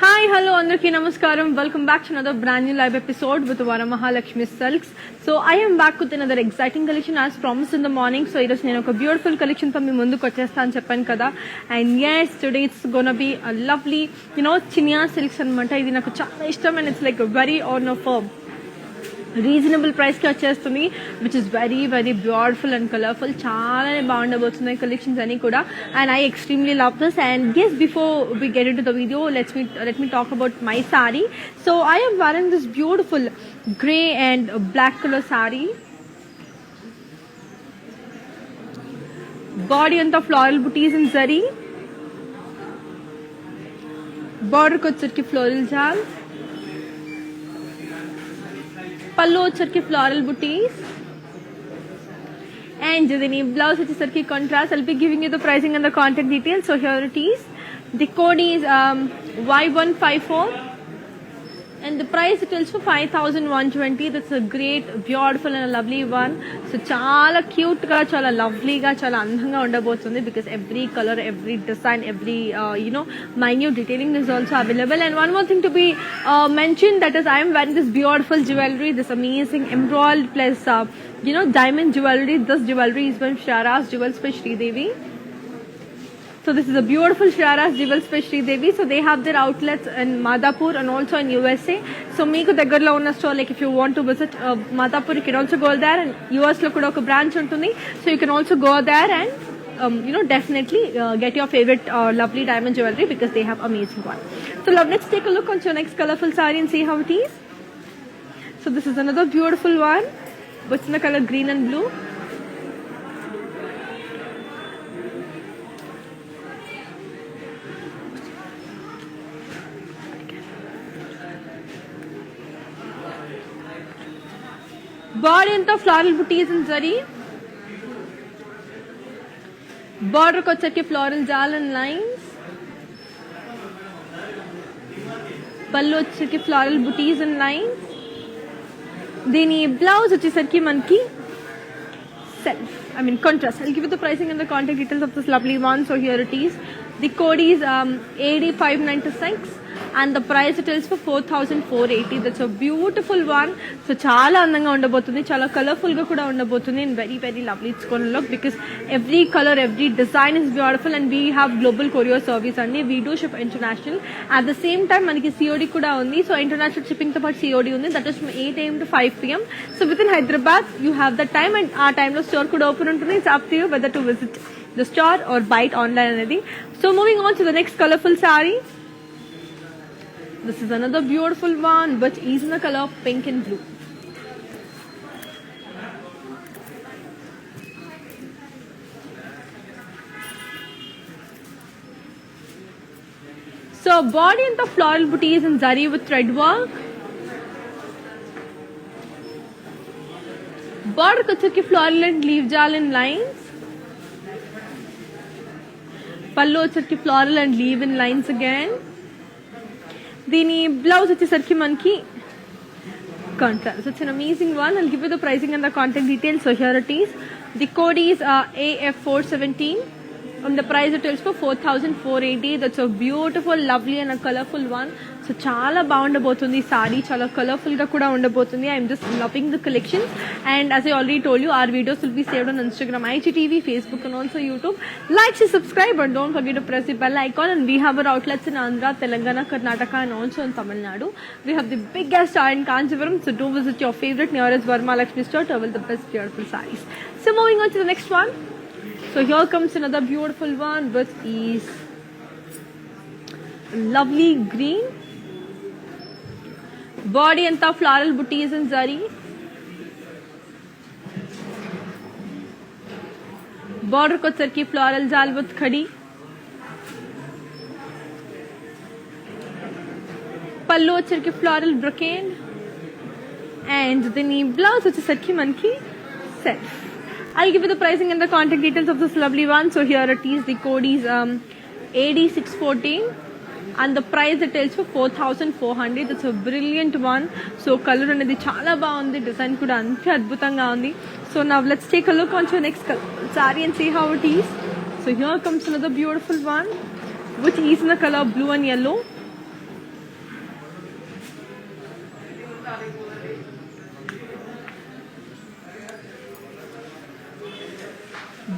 Hi, hello, Andarki Namaskaram. Welcome back to another brand new live episode with Varamahalakshmi Silks. So I am back with another exciting collection as promised in the morning. So it is a beautiful collection for me mundu kochestan cheppan kada. And yes, today it's gonna be a lovely, chinya silks anamata. Idi naku chaala ishtam and it's like a very on of a reasonable ప్రైస్కి వచ్చేస్తుంది which is very very beautiful and colourful చాలానే బాగుండబోతున్నాయి collections అన్ని కూడా and I extremely love this and guess before we get into the video let me talk about my sari so I am wearing this beautiful grey and black color saree. Body అంతా floral buttis in zari, బార్డర్కి వచ్చరికి floral జాల్, పళ్ళు వచ్చరికి floral buttis and the blouse వచ్చేసరికి contrast. I'll be giving you the pricing and the contact details. So here it is. The code is Y154 and the price it is for 5,120. That's a great, beautiful and a lovely one. So చాలా cute గా, చాలా lovely గా, చాలా అందంగా ఉండబోతుంది because every color, every design, every minute detailing is also available. And one more thing to be mentioned, that is I am wearing this beautiful jewelry, this amazing embroidered plus diamond jewelry. This jewelry is from Shara's Jewels by Sridevi. So this is a beautiful Shara's Jewels by Sridevi. So they have their outlets in Madhapur and also in USA. So meeku దగ్గరలో ఉన్న store, like if you want to visit Madhapur, you can also go there, and US లో కూడా ఒక branch ఉంటుంది. So you can also go there and definitely get your favorite lovely diamond jewelry because they have amazing one. So love, let's take a look on your next colorful saree and see how it is. So this is another beautiful one, which in the color green and blue. Body అంతా floral buttis in zari, బార్డర్కి వచ్చరికి floral జాల్ and lines, పళ్ళు వచ్చరికి floral buttis and lines. దీని blouse వచ్చేసరికి మనకి contrast. I'll give you the pricing and the contact details of this lovely one. So here it is. The code is AD596 and the price it is for 4,480. That's a beautiful one. So చాలా అందంగా ఉండబోతుంది, చాలా colourful గా కూడా ఉండబోతుంది and very very lovely. It's going to look because every color, every design is beautiful and we have global courier service and we do ship international. At the same time మనకి COD కూడా ఉంది. So international shipping తో పాటు COD ఉంది. That is from 8 AM to 5 PM. So within Hyderabad you have the time and ఆ time లో store కూడా open ఉంటుంది. It's up to you whether to visit the store or buy it online అనేది. So moving on to the next colorful saree. This is another beautiful one which is in the color pink and blue. So body and the floral booties in zari with thread work. Border kuchaki floral and leaf jal in lines. Pallu వచ్చేసరికి floral and leaf in lines again. దీని blouse వచ్చేసరికి మనకి contrast. It's an amazing one. I'll give you the pricing and the contact details. So here it is. The code is AF417 and the price it is for 4,480. That's a beautiful, lovely and a colorful one. So చాలా బాగుండబోతుంది sorry, చాలా colourful గా కూడా ఉండబోతుంది. I'm just loving the collections and as I already told you, our videos will be saved on Instagram, IGTV, Facebook and also YouTube. Like and subscribe and don't forget to press the bell icon. And we have our outlets in Andhra, Telangana, Karnataka and also in Tamil Nadu. We have the biggest store in Kanchipuram, so do visit your favorite nearest Varamahalakshmi store to avail the best beautiful sarees. So moving on to the next one. So here comes another beautiful one which is lovely green. Body anta floral booties in zari. Border వచ్చరికి floral జాల్ with khadi, పళ్ళు వచ్చరికి floral brocade and దీని blouse వచ్చేసరికి మనకి self. I'll give you the pricing and the contact details of this lovely one. So here it is, the code is AD614 and the price it tells for 4,400. It's a brilliant one. So color అనేది చాలా బాగుంది, design కూడా అంతే అద్భుతంగా ఉంది. So now let's take a look on to the next saree and see how it is. So here comes another beautiful one which is in the color blue and yellow.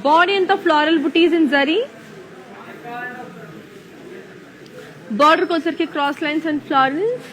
Body and the floral booties in zari. Border को सर के cross lines and florals.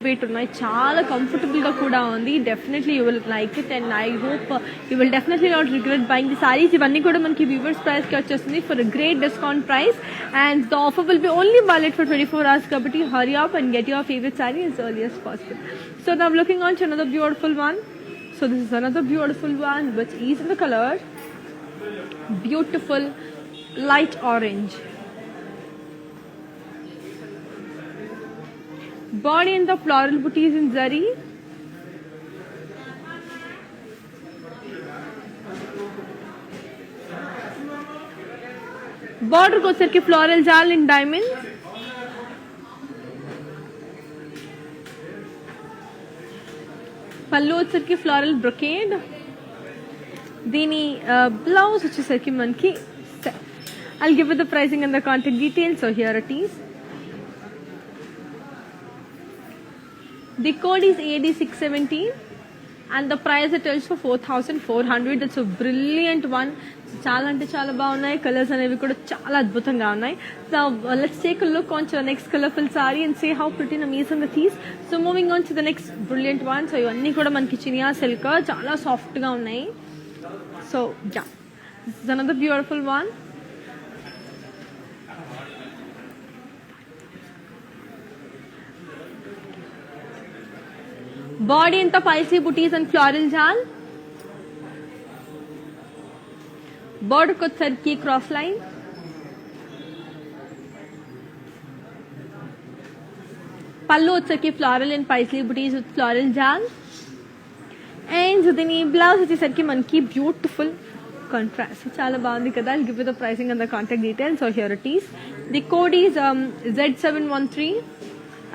Weight ఉన్నాయి, చాలా comfortable గా కూడా ఉంది. Definitely you will like it and I hope you will definitely not regret buying the saris. ఇవన్నీ కూడా మనకి వ్యూవర్స్ ప్రైస్ కి వచ్చేస్తుంది for great discount price and the offer will be only valid for 24 hours కాబట్టి hurry up and get your favourite sari as early as possible. So now looking on to another beautiful one. So this is another beautiful one which is in the color beautiful light orange. Body and the floral booties in zari. Border को सर के floral जाल in diamonds. పళ్ళు వచ్చరికి floral brocade. దీని blouse వచ్చేసరికి మనకి I'll give you the pricing and the contact details. So here it is. The code is AD617 and the price it tells for 4,400. That's a brilliant one. చాలా అంటే చాలా బాగున్నాయి, colours అనేవి కూడా చాలా అద్భుతంగా ఉన్నాయి. So let's take a look on to the next colorful saree and see how pretty and amazing it is. So moving on to the next brilliant one. So ఇవన్నీ కూడా మనకి చినియా సిల్క్ చాలా సాఫ్ట్ గా ఉన్నాయి. So yeah, this is another beautiful one. Body in the paisley booties and floral jal. Border को सरकी cross line. పళ్ళు వచ్చేసరికి floral and Paisley buttis with floral జాల్ అండ్ దీని బ్లౌజ్ వచ్చేసరికి మనకి బ్యూటిఫుల్ కాంట్రాస్ట్ చాలా బాగుంది కదా. I'll give you the pricing and the contact details. So here it is. The code is Z713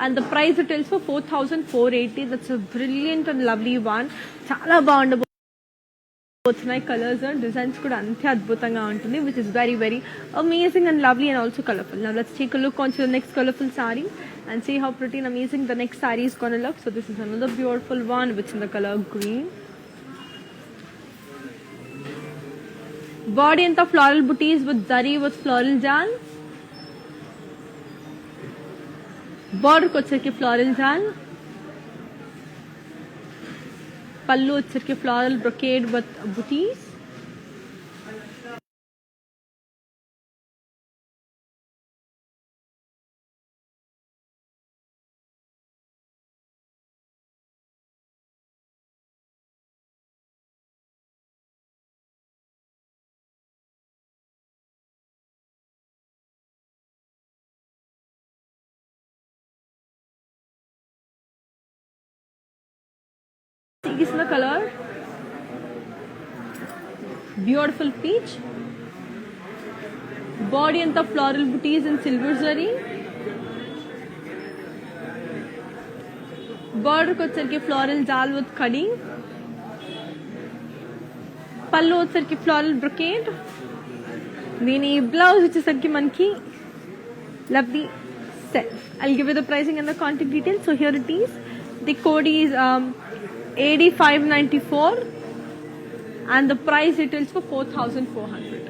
and the price it tells for 4,480. That's a brilliant and lovely one. చాలా బాగుండబోతున్నాయి, colours and designs కూడా అంతే అద్భుతంగా ఉంటుంది which is very very amazing and lovely and also colorful. Now let's take a look on to the next colorful saree and see how pretty and amazing the next saree is gonna look. So this is another beautiful one which is in the color green. Body and the floral booties with zari with floral jal. Border को వచ్చరికి floral జాల్. పళ్ళు వచ్చరికి floral brocade with buttis. This is the color beautiful peach. Body and the floral booties in silver zari. Border को వచ్చరికి floral jal with khadi. పళ్ళు వచ్చరికి floral brocade. దీని బ్లౌజ్ వచ్చేసరికి మనకి lovely set. I'll give you the pricing and the contact details. So here it is. The code is AD594 and the price retails for 4,400.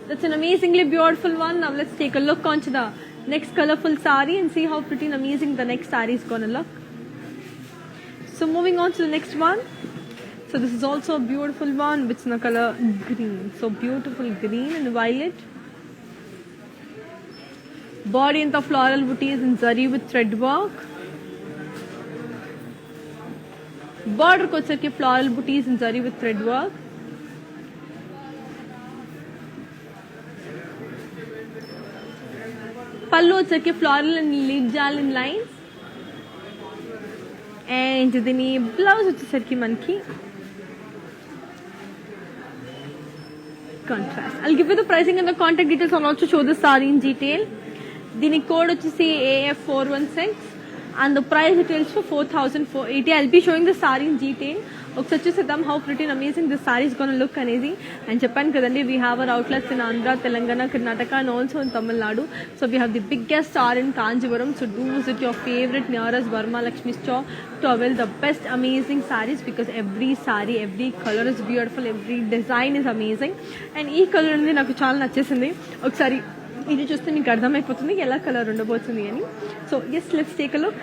That's an amazingly beautiful one. Now let's take a look onto the next colorful saree and see how pretty and amazing the next saree is gonna look. So moving on to the next one. So this is also a beautiful one which is in the color green. So beautiful green and violet. Body in the floral booties in zari with thread work. Border ko vacheki floral booties in zari with thread work. Pallu vacheki floral and leaf jal in lines. And dini blouse vachesariki manki contrast. I'll give you the pricing and the contact details. I'll also show the saree in detail. Dini code vachesi AF416 and the price details for 4,480. I'll be showing the saree in detail. ఒకసారి చూసేద్దాం how pretty and amazing this saree is going to look అనేది. And చెప్పాను కదండి, we have our outlets in Andhra, Telangana, Karnataka and also in Tamil Nadu. So we have the biggest store in Kanjivaram. So do visit your favorite nearest Varma Lakshmi store to avail the best amazing sarees, because every saree, every color is beautiful, every design is amazing. And ఈ colour అనేది నాకు చాలా నచ్చేసింది. ఒకసారి ఇది చూస్తే మీకు అర్థమైపోతుంది ఎలా కలర్ ఉండబోతుంది అని. So yes, let's take a look.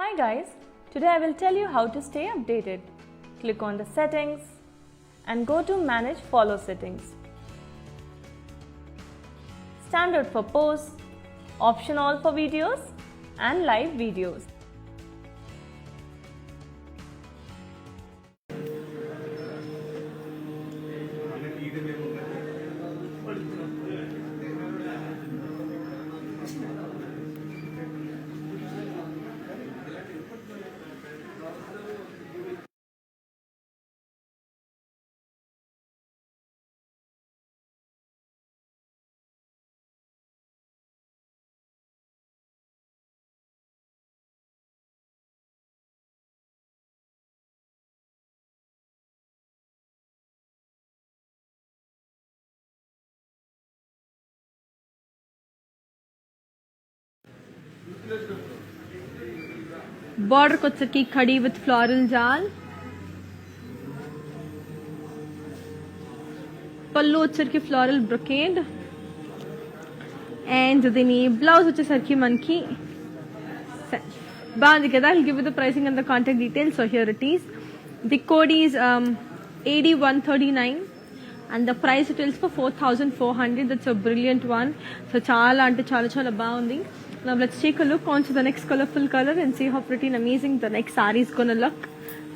Hi guys, today I will tell you how to stay updated. Click on the settings and go to manage follow settings. Standard for posts, option all for videos and live videos. Border ko vacheki khadi with floral jal. Pallu vacheki floral brocade. And dini blouse vachesariki manki baandi kada. I'll give you the pricing and the contact details. So here it is. The code is AD139 and the price details for 4,400. That's a brilliant one. So chala ante chala baagundi. Now let's take a look onto the next colorful color and see how pretty and amazing the next saree is gonna look.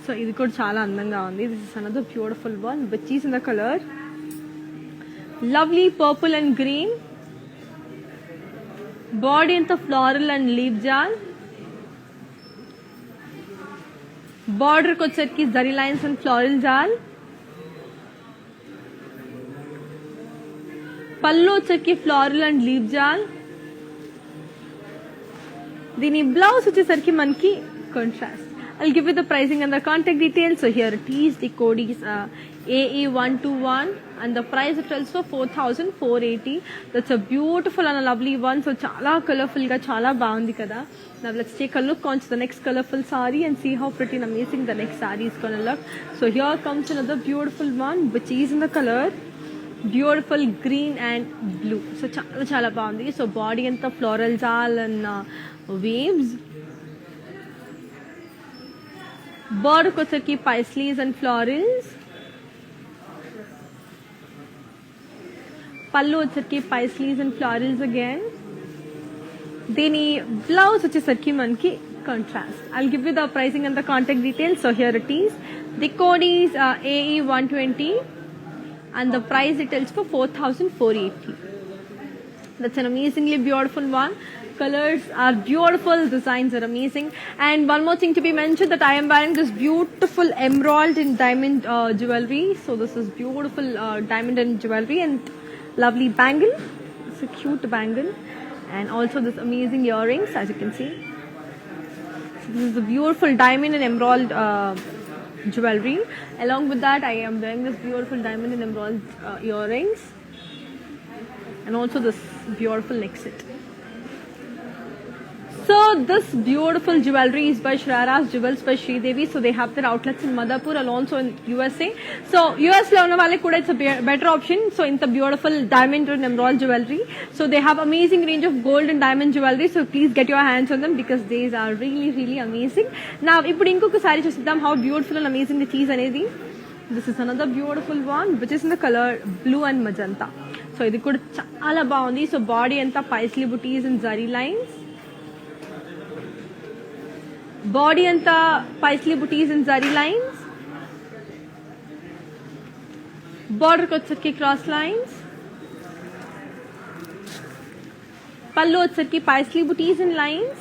So ఇది కూడా చాలా అందంగా ఉంది. This is another beautiful one which is in the color lovely purple and green. Body in the floral and leaf jal. Border ko vacheki zari lines and floral jal. Pallu vacheki floral and leaf jal. దీని blouse వచ్చేసరికి మనకి contrast. I'll give you the pricing and the contact details. So here it is. The code is AE121 and the price it sells for 4,480. That's a beautiful and a lovely one. So చాలా colorful గా చాలా బాగుంది కదా. Now let's take a look onto the next colorful saree and see how pretty and amazing the next saree is gonna look. So here comes another beautiful one which is in the color beautiful green and blue. So చాలా చాలా బాగుంది. So body అంతా floral jal and waves. Border ko vacheki paisleys and florals. Pallu vacheki paisleys and florals again. Dini blouse vachesariki manki contrast. I'll give you the pricing and the contact details. So here it is. The code is AE120 and the price details for 4,480. That's an amazingly beautiful one. Colors are beautiful, designs are amazing. And one more thing to be mentioned, that I am wearing this beautiful emerald and diamond jewelry. So this is beautiful diamond and jewelry and lovely bangle. It's a cute bangle. And also this amazing earrings, as you can see. So this is the beautiful diamond and emerald jewelry. Along with that, I am wearing this beautiful diamond and emerald earrings. and also this beautiful neck set. So this beautiful jewelry is by Shrara's Jewels by Sridevi. So they have their outlets in Madhapur and also in USA. So US lo unna vallaki kuda it's a better option. So in the beautiful diamond and emerald jewelry. So they have amazing range of gold and diamond jewelry. So please get your hands on them because these are really amazing. Now ippudu inkoka saree chusidam how beautiful and amazing it is anedi. This is another beautiful one which is in the color blue and magenta. So idi kuda chaala baagundi. So body anta paisley booties and zari lines. Body anta paisley booties and zari lines. Border kochaki cross lines. Pallu వచ్చేసరికి paisley booties and lines.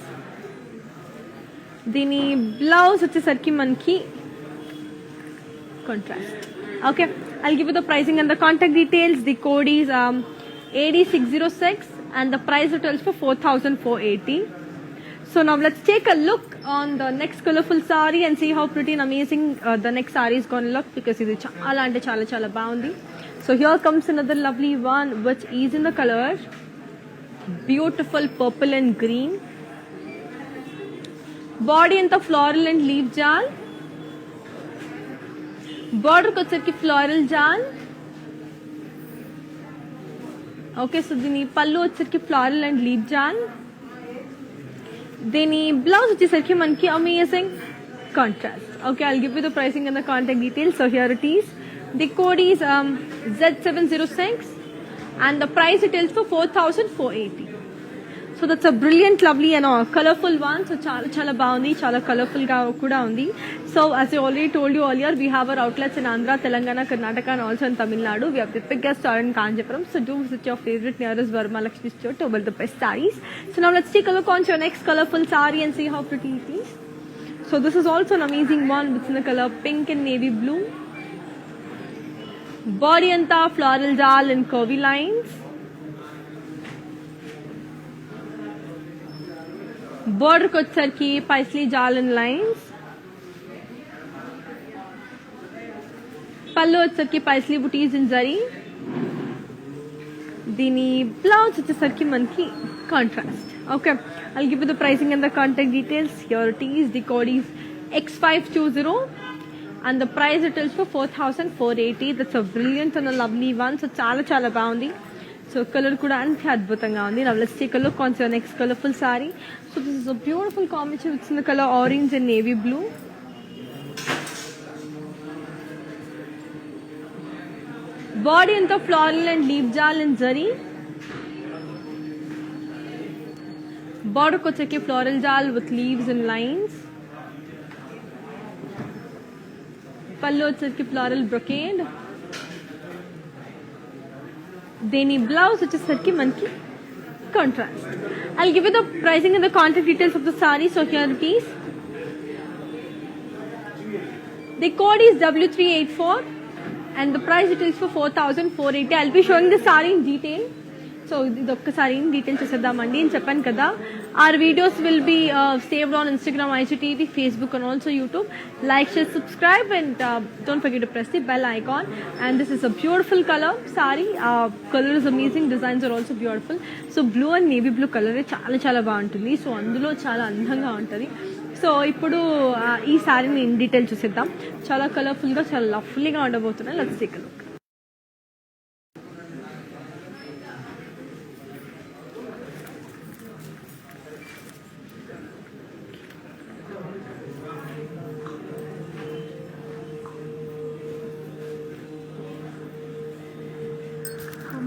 దీని blouse వచ్చేసరికి మనకి contrast. Okay, I'll give you the pricing and the contact details. The code is AD606 and the price it is for 4,480. So now let's take a look on the next colorful saree and see how pretty and amazing the next saree is going to look because ఇది చాలా అంటే చాలా బాగుంది. So here comes another lovely one which is in the color beautiful purple and green. Body anta floral and leaf jal. Border వచ్చేసరికి floral jal. Okay, so దీని పళ్ళు వచ్చేసరికి floral and leaf jal. దీని బ్లౌజ్ వచ్చేసరికి మనకి amazing contrast. Okay, I'll give you the pricing and the contact details. So here it is. The code is Z706 and the price it is for 4,480. So that's a brilliant, lovely and colorful one. So చాలా బాగుంది, చాలా colourful గా కూడా ఉంది. So as I already told you earlier, we have our outlets in Andhra, Telangana, Karnataka and also in Tamil Nadu. We have the biggest store in Kanjipuram. So do visit your favorite nearest Varma Lakshmi store to buy the best sarees. So now let's take a look on to your next colorful saree and see how pretty it is. So this is also an amazing one. It's in the color pink and navy blue. Body anta floral jal and curvy lines. Border వచ్చేసరికి paisley jal and lines. పళ్ళు వచ్చేసరికి paisley booties and zari. దీని blouse వచ్చేసరికి మనకి contrast. Okay, I'll give you the pricing and the contact details. Here it is. The code is X520 and the price it is for 4,480. That's a brilliant and a lovely one. So చాలా బాగుంది. So color kuda ante adbhutanga undi. Now let's take a look on your next colorful saree. So this is a beautiful combination. It's in the color orange and navy blue. Body anta floral and leaf jal and zari. Border kochaki floral jal with leaves and lines. Pallu వచ్చేసరికి floral brocade. దీని blouse వచ్చేసరికి మనకి contrast. I'll give you the pricing and the contact details of the saree. So here it is. The code is W384 and the price it is for 4,480. I'll be showing the saree in detail. So ఇది ఒక్కసారి in detail చేసేద్దామండి అని చెప్పాను కదా. Our videos will be saved on Instagram, IGTV, Facebook and also YouTube. Like, share, subscribe and don't forget to press the bell icon. And this is a beautiful color saree. Color is amazing. Designs are also beautiful. So blue and navy blue color చాలా బాగుంటుంది. So అందులో చాలా అందంగా ఉంటుంది. So ఇప్పుడు ఈ సారీని in detail చూసేద్దాం. చాలా కలర్ఫుల్గా చాలా లవ్లీగా ఉండబోతున్నాయి. Let's take a look.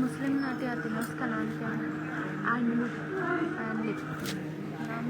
मुस्लिम नाट्य आती है उसका नाम क्या है? एंड लिप नाम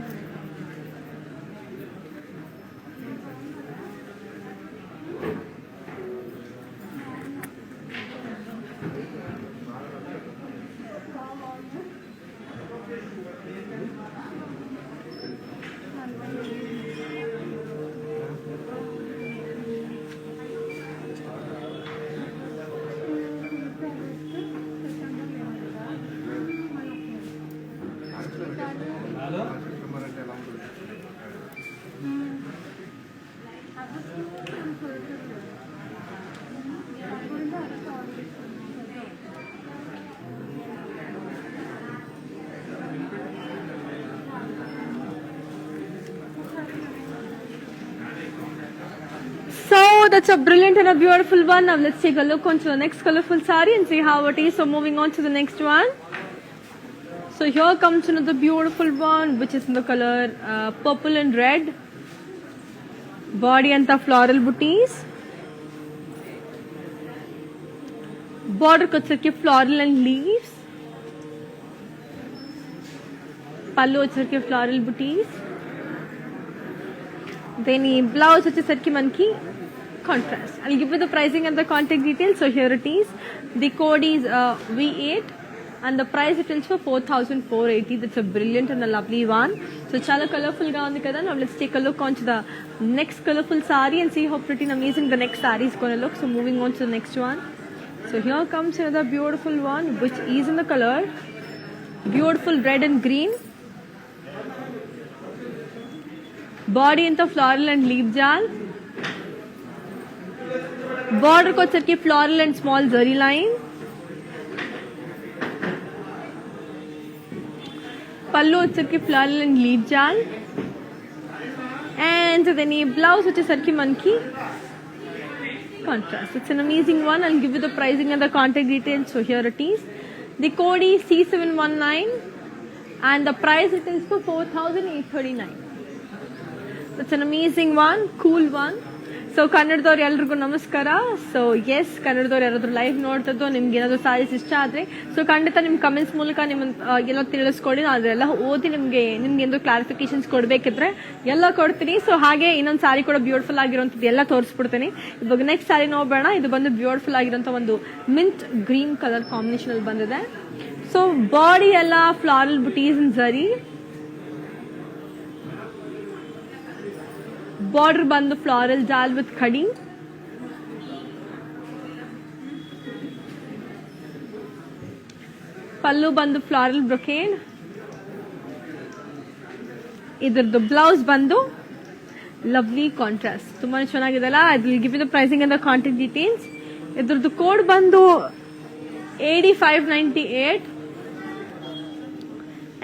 that's a brilliant and a beautiful one. Now let's take a look onto the next colorful saree and see how it is. So moving on to the next one. So here comes another beautiful one, which is in the color purple and red. Body and the floral booties. Border వచ్చరికి floral and leaves. పళ్ళు వచ్చరికి floral booties. Then ఈ blouse వచ్చేసరికి మనకి contrast. I'll give you the pricing and the contact details. So here it is. The code is V8 and the price it is for 4,480. That's a brilliant and a lovely one. So చాలా colorful గా ఉంది కదా. Now let's take a look onto the next colorful saree and see how pretty and amazing the next saree is going to look. So moving on to the next one. So here comes another beautiful one, which is in the color beautiful red and green. Body into floral and leaf jal. Border ko వచ్చరికి floral and small zari line. Pallu వచ్చరికి floral and leaf jal. And then ఈ blouse వచ్చేసరికి మనకి contrast. It's an amazing one. I'll give you the pricing and the contact details. So here it is. The code is C719 and the price it is for 4,839. That's an amazing one, cool one. So ಕನ್ನಡದವ್ರು ಎಲ್ರಿಗೂ ನಮಸ್ಕಾರ. So S ಕನ್ನಡದವ್ರು ಯಾರಾದರೂ live ನೋಡ್ತದ್ದು ನಿಮ್ಗೆ ಏನಾದರೂ ಸಾರೀಸ್ ಇಷ್ಟ ಆದರೆ so ಖಂಡಿತ ನಿಮ್ಮ comments ಮೂಲಕ ನಿಮ್ಮ ಎಲ್ಲ ತಿಳಿಸ್ಕೊಡಿ. ನಾನು ಅದೆಲ್ಲ ಓದಿ ನಿಮ್ಗೆ ಏನಾದರೂ ಕ್ಲಾರಿಫಿಕೇಶನ್ಸ್ ಕೊಡಬೇಕಿದ್ರೆ ಎಲ್ಲ ಕೊಡ್ತೀನಿ. ಸೊ ಹಾಗೆ ಇನ್ನೊಂದು ಸಾರಿ ಕೂಡ ಬ್ಯೂಟಿಫುಲ್ ಆಗಿರುವಂಥದ್ದು ಎಲ್ಲ ತೋರಿಸ್ಬಿಡ್ತೀನಿ. ಇವಾಗ ನೆಕ್ಸ್ಟ್ ಸಾರಿ ನೋಡೋಣ. ಇದು ಬಂದು ಬ್ಯೂಟಿಫುಲ್ ಆಗಿರೋಂಥ ಒಂದು ಮಿಂಟ್ ಗ್ರೀನ್ ಕಲರ್ ಕಾಂಬಿನೇಷನ್ ಅಲ್ಲಿ ಬಂದಿದೆ. ಸೊ ಬಾಡಿ ಎಲ್ಲ ಫ್ಲಾರಲ್ ಬುಟೀಸ್ ಇನ್ ಝರಿ. Border ಬಂದು floral jal with khadi. Pallu ಬಂದು floral brocade. ಇದರದ್ದು ಬ್ಲೌಸ್ ಬಂದು ಲವ್ಲಿ ಕಾಂಟ್ರಾಸ್ಟ್. ತುಂಬಾ ಚೆನ್ನಾಗಿದೆಲ್ಲ. I will give you the pricing and the contact details. ಇದರದ್ದು ಕೋಡ್ ಬಂದು 8598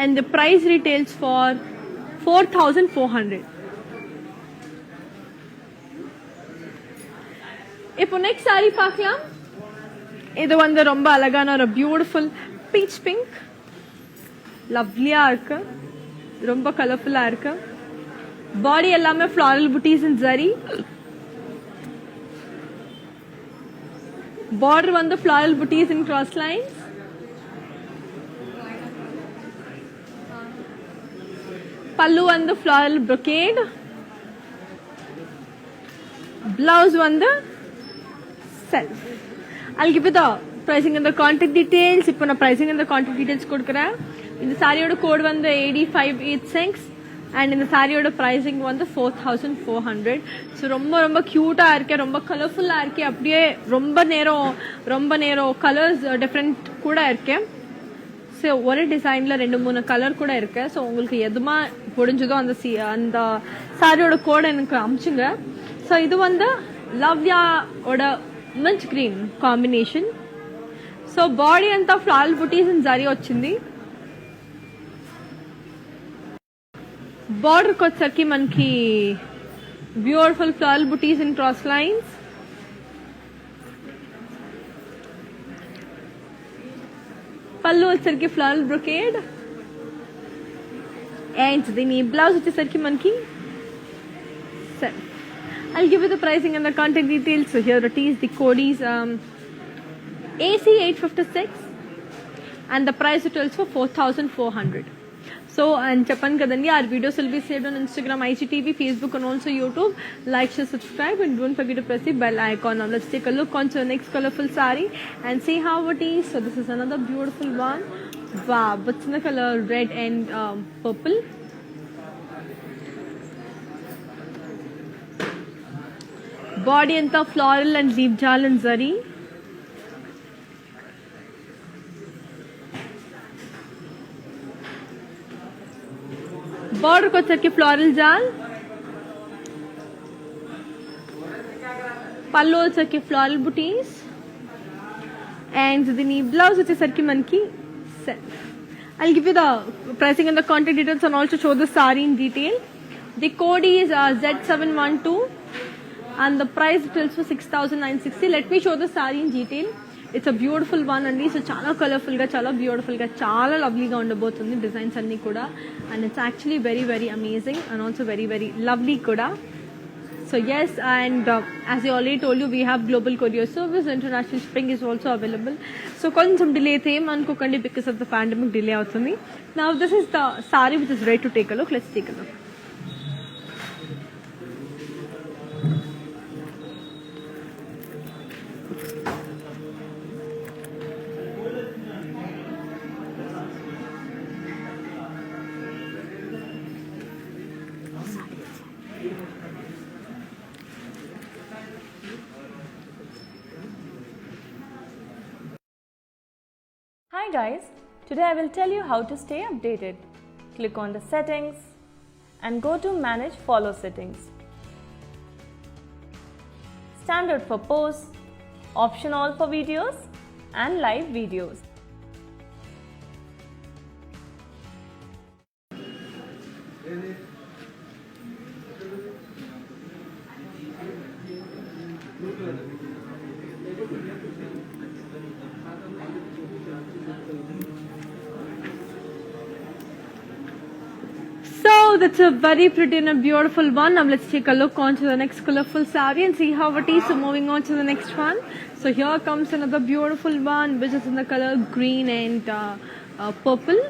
and the price retails for 4,400. இப்போ நெக்ஸ்ட் சாரி பார்க்கலாம். இது வந்து ரொம்ப அழகான ஒரு பியூட்டிஃபுல் பீச் பிங்க். லவ்லியா இருக்கு, ரொம்ப கலர்ஃபுல்லா இருக்கு. பாடி எல்லாமே ஃப்ளாரல் புட்டீஸ் இன் ஜரி. பார்டர் வந்து ஃப்ளாரல் புட்டீஸ் இன் கிராஸ் லைன்ஸ். பல்லு வந்து ஃப்ளாரல் brocade. பிளவுஸ் வந்து self. I'll give you the pricing and the contact details. இப்போ நான் pricing and the contact details கொடுக்கிறேன். இந்த சாரியோட கோட் வந்து 8586 and இந்த சாரியோட pricing வந்து 4,400. ஸோ ரொம்ப ரொம்ப க்யூட்டா இருக்கு, ரொம்ப கலர்ஃபுல்லா இருக்கு. அப்படியே ரொம்ப நேரம் கலர்ஸ் டிஃப்ரெண்ட் கூட இருக்கு. ஸோ ஒரே டிசைன்ல 2-3 கலர் கூட இருக்கு. ஸோ உங்களுக்கு எதுமா புரிஞ்சதோ அந்த சாரியோட கோட் எனக்கு அமிச்சுங்க. ஸோ இது வந்து லவ்யாவோட mint green combination. So body anta floral booties in zari వచ్చింది. border ko వచ్చరికి మనకి beautiful floral booties in cross lines. పల్లు వచ్చరికి floral brocade and దీని బ్లౌజ్ వచ్చేసరికి మనకి self. I'll give you the pricing and the contact details. So here it is. The code is AC856 and the price it is for 4,400. So and చెప్పాను కదండి, our videos will be saved on Instagram, IGTV, Facebook and also YouTube. Like, share, subscribe and don't forget to press the bell icon. Now let's take a look on to the next colorful saree and see how it is. So this is another beautiful one. Wow, what's in the color red and purple. Body and the floral and leaf jal and zari. Border ko వచ్చరికి floral jal. పల్లు వచ్చరికి floral booties and దీని blouse వచ్చేసరికి మనకి self. I'll give you the pricing and the contact details and also show the saree in detail. The code is Z712 and the price tells for 6,960. Let me show the saree in detail. It's a beautiful one అండి. So చాలా కలర్ఫుల్గా, చాలా బ్యూటిఫుల్గా, చాలా లవ్లీగా ఉండబోతుంది designs అన్నీ కూడా. And it's actually very very amazing and also very very lovely కూడా. So yes, and as I already told you, we have global courier service. International shipping is also available. So కొంచెం delay అయితే అనుకోకండి because of the pandemic delay అవుతుంది. Now this is the saree which is ready to take a look. Let's take a look. Hi guys, today I will tell you how to stay updated. Click on the settings and go to manage follow settings. Standard for posts, option all for videos and live videos. So that's a very pretty and a beautiful one. Now let's take a look onto the next colorful saree and see how it is. So moving on to the next one. So here comes another beautiful one which is in the color green and purple.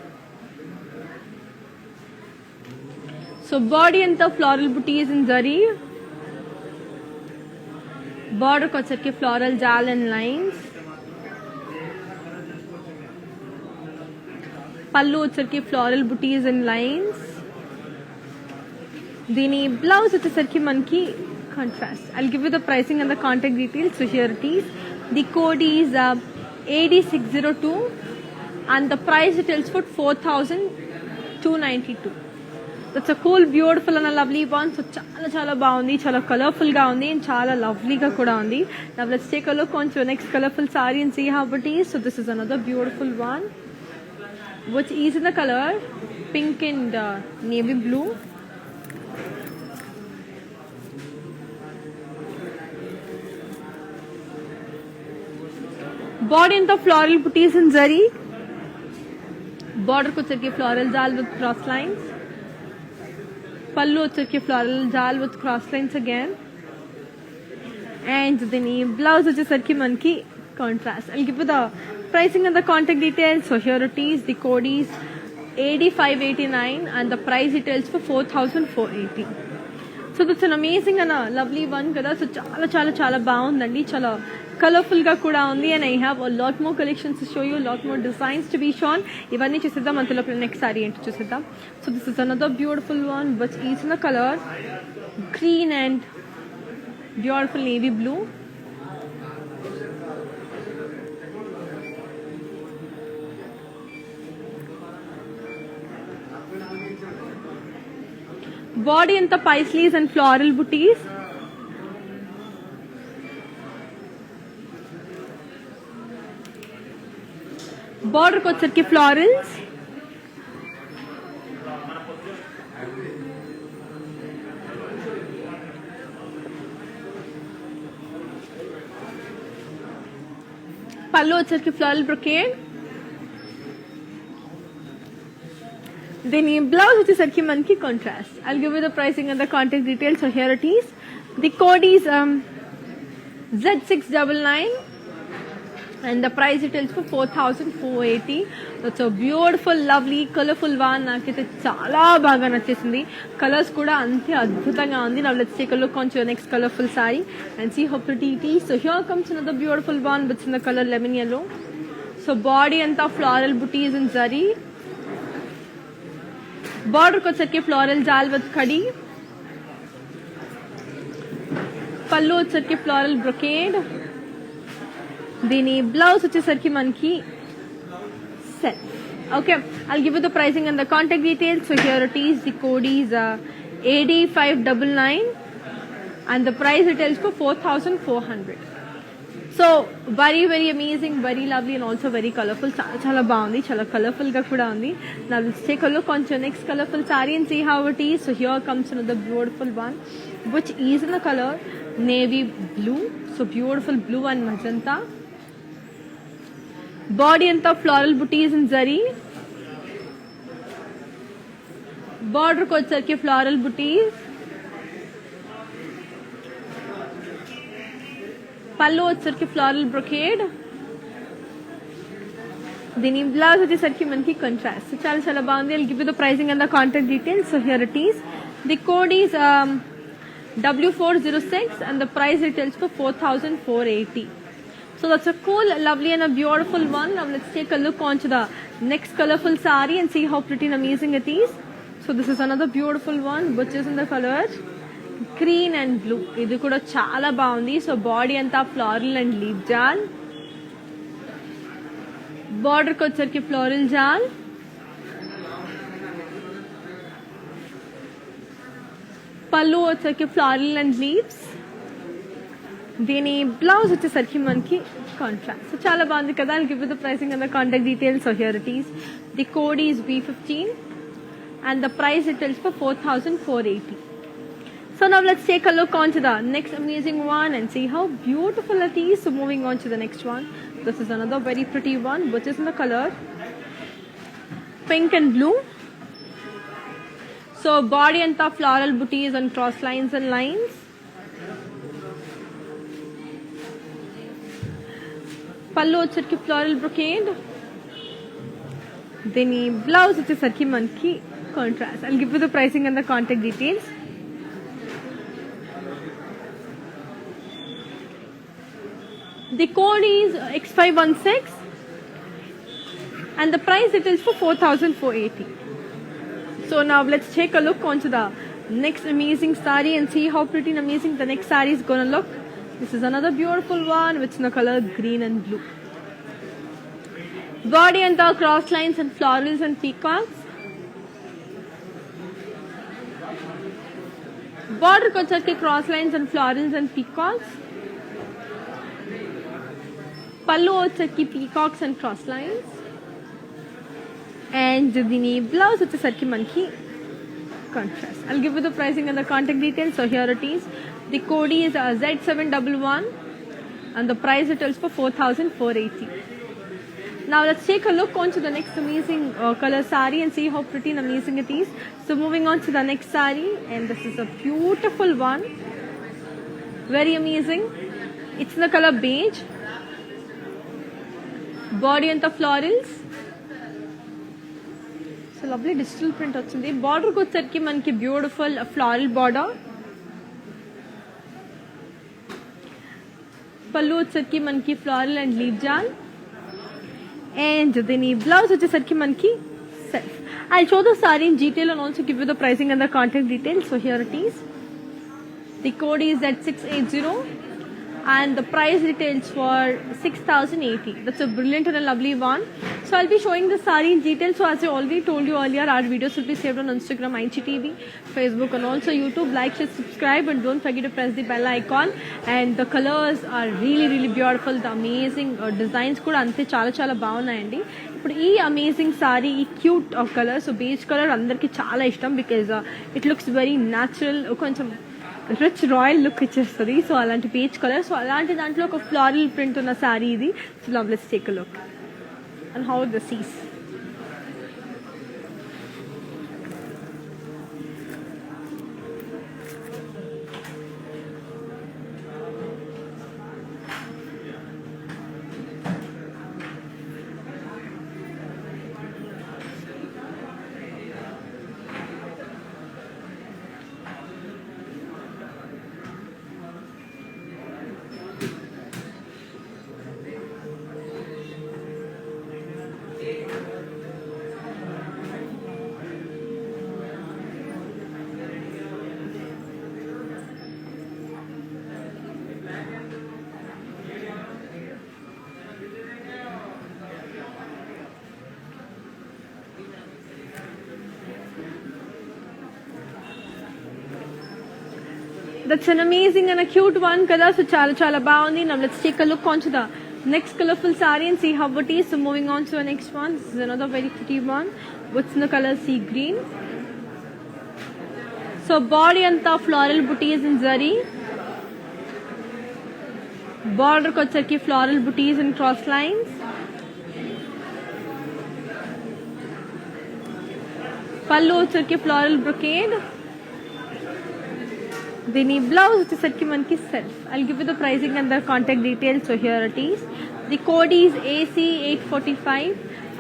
So body and the floral booty is in zari. Border ko వచ్చరికి floral jal and lines. పళ్ళు వచ్చరికి floral booties and lines. దీని blouse వచ్చేసరికి మనకి contrast. I'll give you the pricing and the contact details. So here it is. The code is AD602 and the price it tells for 4,292. That's a cool, beautiful and a lovely one. So చాలా చాలా బాగుంది, చాలా colourful గా ఉంది and చాలా లవ్లీగా కూడా ఉంది. Now let's take a look on to the next colorful saree and see how it is. So this is another beautiful one which is in the color pink and navy blue. Body in the floral booties in zari. Border ko chirke floral jal with cross lines. Pallu chirke floral jal with cross lines again. And then blouse వచ్చేసరికి మనకి contrast. I'll give you the pricing and the contact details. So here it is. The code is AD589 and the price it tells for 4,480. So that's an amazing and a lovely one కదా. So చాలా చాలా చాలా బాగుందండి, చాలా colourful గా కూడా ఉంది. And I have a lot more collections to show you, lot more designs to be shown. ఇవన్నీ చూసేద్దాం, అంతలో నెక్స్ట్ సారీ ఏంటి చూసేద్దాం. So this is another beautiful one which is in the colour green and beautiful navy blue. Body and the paisleys and floral booties. Border ko వచ్చరికి florals. పళ్ళు వచ్చరికి floral brocade. దీని blouse వచ్చేసరికి మనకి contrast. I'll give you the pricing and the contact details. So here it is. The code is Z699 and the price it tells for 4,480. That's a beautiful, lovely, colorful one. నాకైతే చాలా బాగా నచ్చేసింది. Colours కూడా అంతే అద్భుతంగా ఉంది. Now let's take a look onto your next colorful saree and see how pretty it is. So here comes another beautiful one which is in the color lemon yellow. So body and the floral booty is in zari. Border ko వచ్చరికి floral jal with khadi. పళ్ళు వచ్చరికి floral brocade. దీని blouse వచ్చేసరికి మనకి set. Okay, I'll give you the pricing and the contact details. So here it is. The code is AD599 and the price it tells for 4,400. So very very amazing, very lovely and also very colorful. చాలా చాలా బాగుంది, చాలా colourful గా కూడా ఉంది. Now let's take a look on your next colorful saree and see how it is. So here comes another beautiful one which is in the color navy blue, so beautiful blue and magenta. Body anta floral booties in zari. Border ko vacharki floral booties. Pallu vacharki floral brocade. Dini blouse vacharki manki contrast. So chala chala baagundi. I'll give you the pricing and the contact details. So here it is. The code is W406 and the price retails for 4,480. So that's a cool, lovely and a beautiful one. Now let's take a look onto the next colorful saree and see how pretty and amazing it is. So this is another beautiful one which is in the color green and blue. This is chala baagundi. So body anta floral and leaf jal. Border ko vacharki floral jal. Pallu vacharki floral and leaves. Dini blouse vachesarki manki contrast. So chala baagundi kada. I'll give you the pricing and the contact details. So here it is. The code is B15 and the price retails for 4,480. So now let's take a look onto the next amazing one and see how beautiful it is. So moving on to the next one. This is another very pretty one which is in the color pink and blue. So body anta floral booties and cross lines and lines. Pallu vacharki floral brocade. Dini blouse vachesarki manki contrast. I'll give you the pricing and the contact details. The code is X516 and the price retails for 4,480. So now let's take a look onto the next amazing saree and see how pretty and amazing the next saree is gonna look. This is another beautiful one which is in the color green and blue. Body and the cross lines and florals and peacocks. Border ko vacharki cross lines and florals and peacocks. Pallu vacharki peacocks and cross lines. And dini blouse vachesarki manki contrast. I'll give you the pricing and the contact details. So here it is. The code is Z711 and the price retails for 4,480. Now let's take a look onto the next amazing color saree and see how pretty and amazing it is. So moving on to the next saree, and this is a beautiful one. Very amazing. It's in the color beige. Body and the florals. So lovely digital print vachindi. Border ko vacharki manki beautiful floral border. Pallu vacharki manki floral and leaf jal. And dini blouse vachesarki manki self. I'll show the saree in detail and also give you the pricing and the contact details. So here it is. The code is Z680 and the price retails for 6,080. That's a brilliant and a lovely one. So I'll be showing the saree in detail. So as I already told you earlier, our videos will be saved on Instagram, IGTV, Facebook and also YouTube. Like, share, subscribe and don't forget to press the bell icon. And the colors are really, really beautiful. The amazing designs kuda ante chala chala baagunnayandi. ఇప్పుడు ఈ amazing sorry ఈ cute colour so beige colour అందరికి చాలా ఇష్టం because it looks very natural కొంచెం rich royal look ఇచ్చేస్తుంది so అలాంటి beige colour so అలాంటి దాంట్లో ఒక ఫ్లోరల్ ప్రింట్ ఉన్న సారీ ఇది so let's take a look and how the Cs That's an amazing and a cute one kada so chala chala baagundi. Now let's take a look onto the next colorful saree and see how it is. So moving on to the next one. This is another very pretty one. What's in the color sea green. So body anta floral booties in zari. Border కి వచ్చరికి floral buttis and cross lines. పళ్ళు వచ్చరికి floral brocade. దీని blouse వచ్చేసరికి మనకి self. I'll give you the pricing and the contact details. So here it is. The code is AC845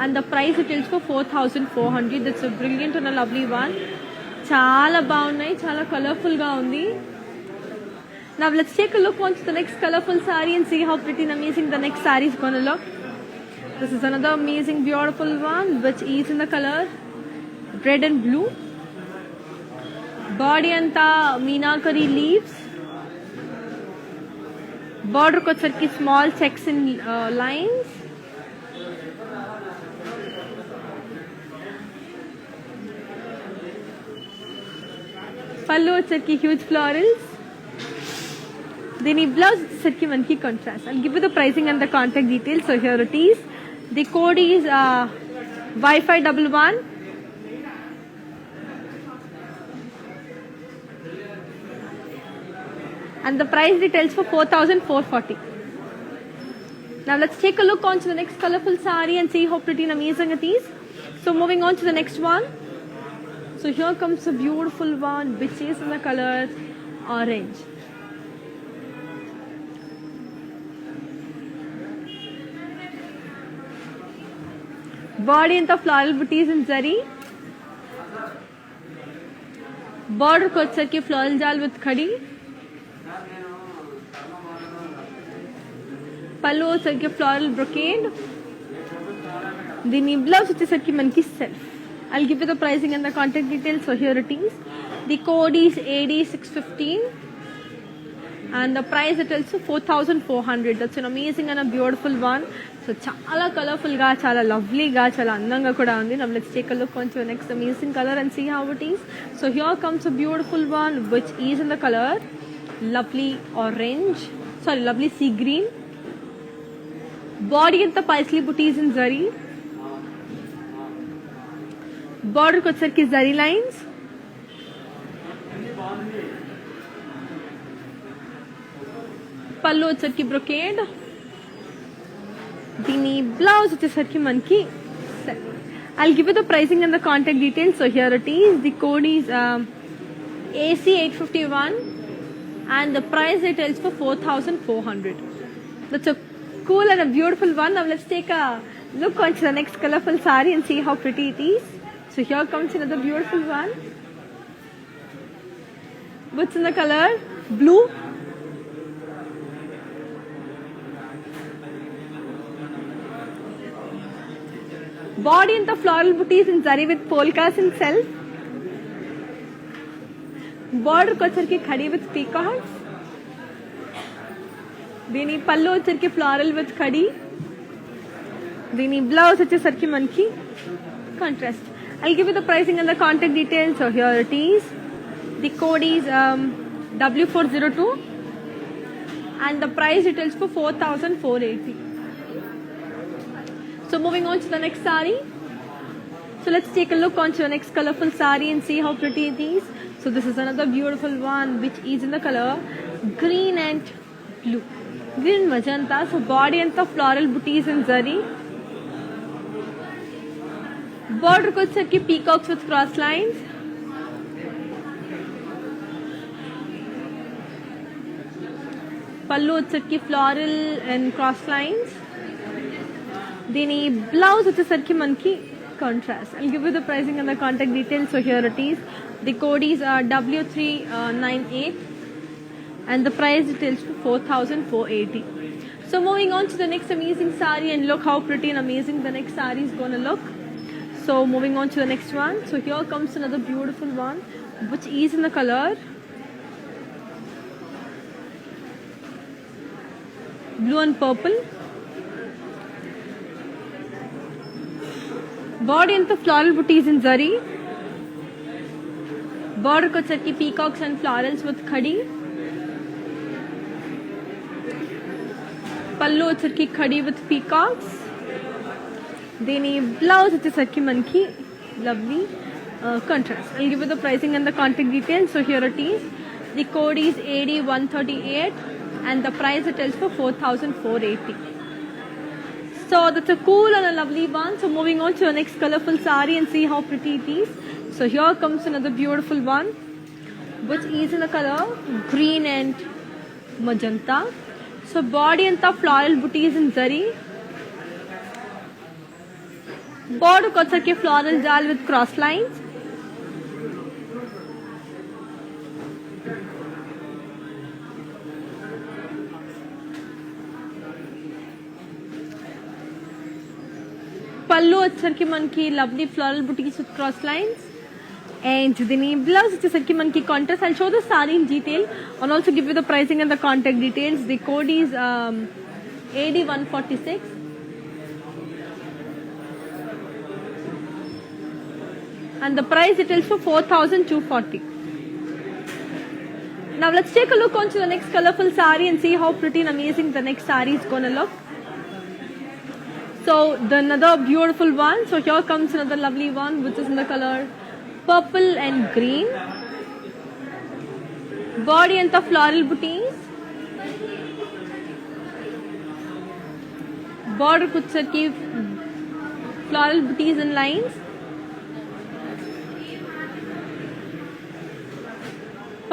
and the price it is for 4,400. That's a brilliant and a lovely one. చాలా బాగున్నాయి, చాలా colourful గా ఉంది. Now let's take a look onto the next colorful saree and see how pretty and amazing the next saree is gonna look. This is another amazing beautiful one which is in the color red and blue. Body anta meenakari leaves. Border ko వచ్చరికి small checks in lines. Pallu వచ్చరికి huge florals. Dini blouse వచ్చరికి మనకి contrast. I'll give you the pricing and the contact details. So here it is. The code is Wi-Fi 11. And the price details for 4,440. Now let's take a look onto the next colorful saree and see how pretty and amazing it is. So moving on to the next one. So here comes a beautiful one which is in the color orange. Body and the floral booties in zari. Border ko వచ్చరికి floral jal with khadi. పళ్ళు వచ్చరికి floral brocade. దీని blouse వచ్చేసరికి మనకి self. I'll give you the pricing and the contact details. So here it is. The code is AD615 and the price it is 4,400. That's an amazing and a beautiful one. So చాలా colourful గా, చాలా lovely గా, చాలా అందంగా కూడా ఉంది. Now let's take a look onto the next amazing color and see how it is. So here comes a beautiful one which is in the color lovely sea green. Body and the paisley booties in zari. Border ko వచ్చరికి zari lines. పళ్ళు వచ్చరికి brocade. దీని blouse వచ్చేసరికి మనకి self. I'll give you the pricing and the contact details. So here it is. The code is AC851 and the price it is for 4,400. That's a cool and a beautiful one. Now let's take a look onto the next colorful saree and see how pretty it is. So here comes another beautiful one. What's in the color? Blue. Body and the floral booties in zari with polkas in self. Border ko వచ్చరికి khadi with peacocks. దీని పళ్ళు వచ్చరికి floral with khadi. దీని blouse వచ్చేసరికి మనకి contrast. I'll give you the pricing and the contact details. So here it is. The code is W402 and the price it is for 4,480. So moving on to the next saree. So let's take a look onto the next colorful saree and see how pretty it is. So this is another beautiful one which is in the color green and blue. Green magenta. So body and the floral booties in zari. Border ko వచ్చరికి peacocks with cross lines. పళ్ళు వచ్చరికి floral and cross lines. దీని blouse వచ్చేసరికి మనకి contrast. I'll give you the pricing and the contact details. So here it is. The code is W398 and the price details for 4,480. So moving on to the next amazing saree and look how pretty and amazing the next saree is gonna look. So moving on to the next one. So here comes another beautiful one which is in the color blue and purple. Body and the floral booties in zari. Border ko వచ్చరికి peacocks and florals with khadi. పళ్ళు వచ్చరికి khadi with peacocks. దీని blouse వచ్చేసరికి మనకి lovely contrast. I'll give you the pricing and the contact details. So here it is. The code is AD138 and the price it is for 4,480. So that's a cool and a lovely one. So moving on to the next colorful sari and see how pretty it is. So here comes another beautiful one, which is in the color green and magenta. So body and the floral booties in zari. Border kocha ke floral jal with cross lines. Pallu వచ్చరికి మనకి lovely floral booties with cross lines, and the blouse వచ్చరికి మనకి contrast. I'll show the saree in detail and also give you the pricing and the contact details. The code is AD146, and the price it is for 4,240. Now let's take a look onto the next colorful saree and see how pretty and amazing the next saree is gonna look. So another beautiful one. So here comes another lovely one, which is in the color purple and green. Body and the floral booties. Border kuch ki floral booties and lines.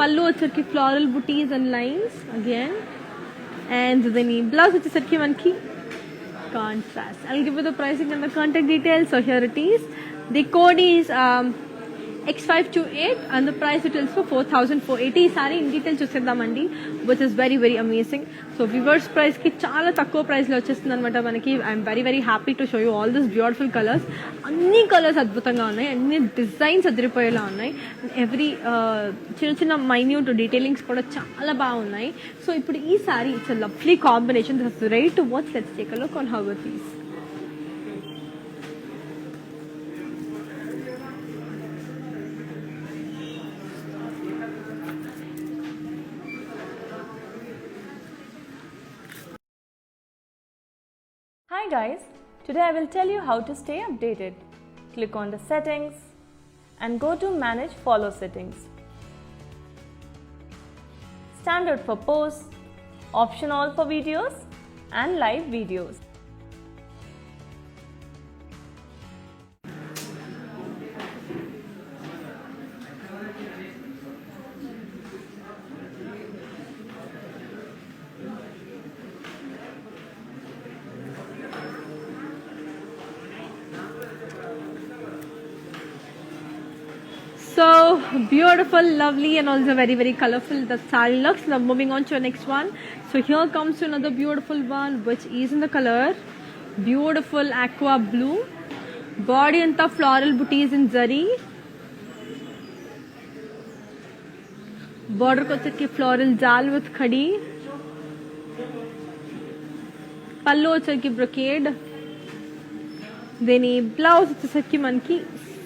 Pallu వచ్చరికి floral booties and lines again, and the blouse వచ్చరికి మనకి contrast. I'll give you the pricing and the contact details. So here it is. The code is X528 and the price it is for 4,480. Saree in detail చూసేద్దామండి, which is very very amazing. So viewers price కి చాలా తక్కువ price లో వచ్చేస్తుంది అనమాట మనకి. I'm very very happy to show you all this beautiful colours. అన్ని colours అద్భుతంగా ఉన్నాయి, అన్ని డిజైన్స్ అదిరిపోయేలా ఉన్నాయి. ఎవ్రీ చిన్న చిన్న మైన్యూట్ డీటెయిలింగ్స్ కూడా చాలా బాగున్నాయి. సో ఇప్పుడు ఈ sorry it's a lovely combination. This is ready to watch. Let's take a look on how it is. Hi guys, today I will tell you how to stay updated. Click on the settings and go to manage follow settings. Standard for posts, optional for videos and live videos. So beautiful, lovely, and also very very colorful the saree looks. Now moving on to the next one. So here comes another beautiful one, which is in the color beautiful aqua blue. Body and the floral booties in zari. Border ko chakki floral jal with khadi. Pallu chakki brocade. Then blouse chakki manki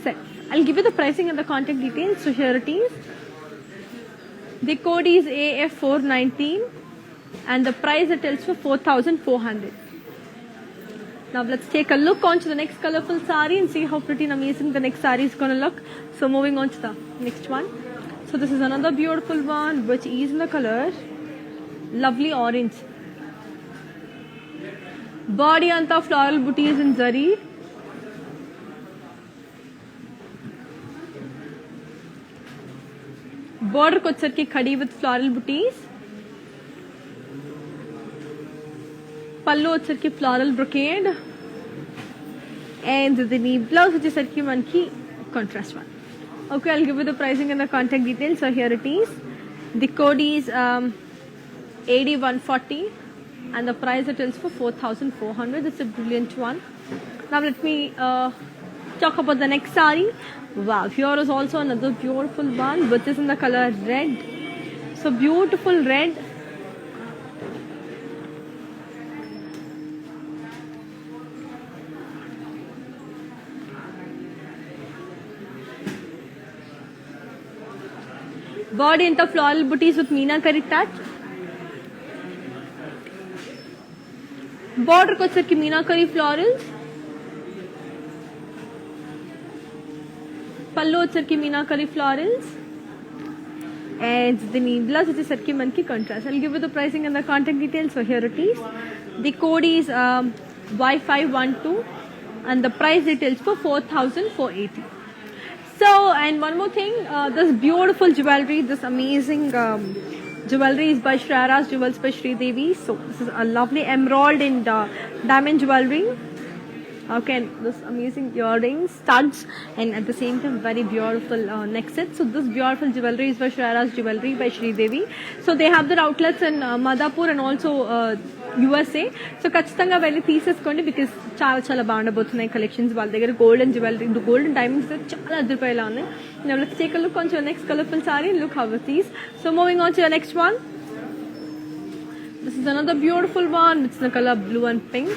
set. I'll give you the pricing and the contact details. So here it is. The code is AF419 and the price it is for 4,400. Now let's take a look onto the next colorful saree and see how pretty and amazing the next saree is gonna look. So moving on to the next one. So this is another beautiful one, which is in the color lovely orange. Body and the floral booties in zari. Border వచ్చరికి khadi with floral booties. Pallu వచ్చరికి floral brocade, and the blouse వచ్చేసరికి మనకి contrast one. Okay, I'll give you the pricing and the contact details. So here it is. The code is AD140 and the price it is for 4,400. It's a brilliant one. Now let me talk about the next saree. Wow, here is also another beautiful one, which is in the color red. So beautiful red. Body into floral booties with meenakari touch. Border ko వచ్చరికి meenakari florals. Pallu వచ్చరికి meenakari florals, and the blouse వచ్చేసరికి మనకి contrast. I'll give you the pricing and the contact details. So here it is. The code is Y512 and the price details for 4,480. So, and one more thing, this beautiful jewelry, this amazing jewelry is by Shreyas Jewels by Sri Devi. So this is a lovely emerald and diamond jewelry. Okay, and this amazing earrings, studs, and at the same time very beautiful neck set. So this beautiful jewelry is by Shreyas Jewelry by Sri Devi. So they have their outlets in Madhapur and also USA. So ఖచ్చితంగా వెళ్ళి తీసేసుకోండి because చాలా చాలా బాగుండబోతున్నాయి collections వాళ్ళ దగ్గర golden jewellery golden diamonds చాలా అదిరిపోయేలా ఉన్నాయి. Now let's take a look on to your next colorful saree and look how it is. So moving on to your next one. This is another beautiful one. It's the color blue and pink.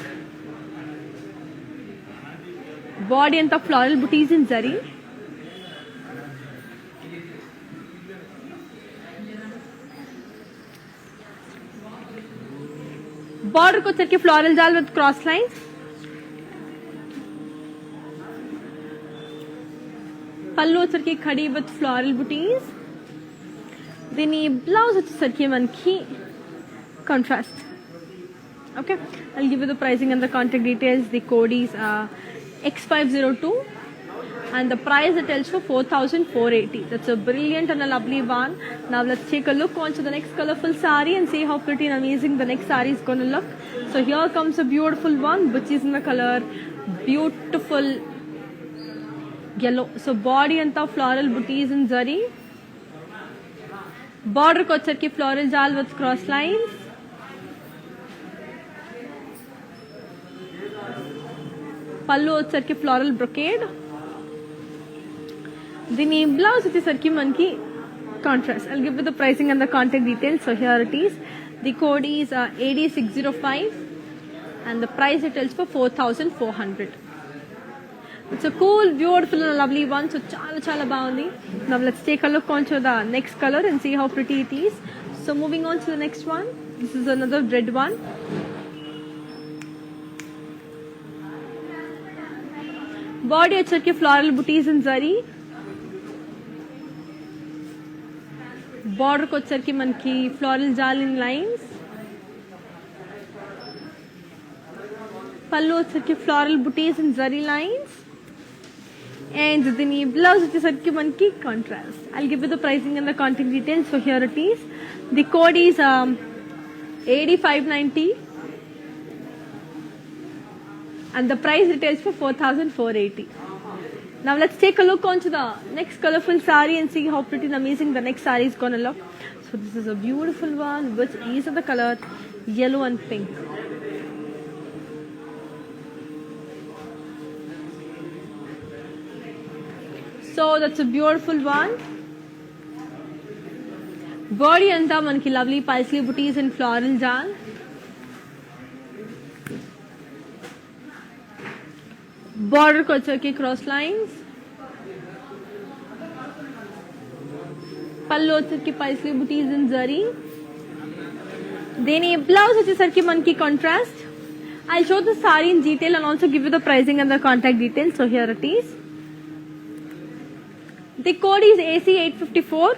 Body and the floral booties in zari. Border को चल के floral जाल with cross lines. पल्लू వచ్చరికి खड़ी with floral booties. దీని blouse వచ్చరికి మనకి contrast. Okay, I'll give you the pricing and the contact details. The code is X502 and the price it tells for 4,480. That's a brilliant and a lovely one. Now let's take a look onto the next colorful saree and see how pretty and amazing the next saree is going to look. So here comes a beautiful one which is in the color beautiful yellow. So body and the floral booties in zari. Border ko వచ్చరికి floral jal with cross lines. పళ్ళు వచ్చరికి floral brocade. దీని blouse వచ్చేసరికి మనకి contrast. I'll give you the pricing and the contact details. So here it is. The code is AD605 and the price it tells for 4,400. It's a cool, beautiful and lovely one. So చాలా చాలా బాగుంది. Now let's take a look onto the next color and see how pretty it is. So moving on to the next one. This is another red one. Body వచ్చరికి floral booties in zari. Border को వచ్చరికి మనకి floral jal in lines. పళ్ళు వచ్చరికి floral booties in zari lines. And దీని blouse వచ్చేసరికి మనకి contrast. I'll give you the pricing and the contact details. So here it is. The code is AD590. And the price retails for 4,480. Now let's take a look onto the next colorful saree and see how pretty and amazing the next saree is gonna look. So this is a beautiful one which is of the color yellow and pink. So that's a beautiful one. Body anta manki lovely paisley booties and floral jal. Border को వచ్చరికి cross lines. పళ్ళు వచ్చరికి paisley booties in zari. దీని blouse వచ్చేసరికి మనకి contrast. I'll show the saree in detail and also give you the pricing and the contact details. So here it is. The code is AC854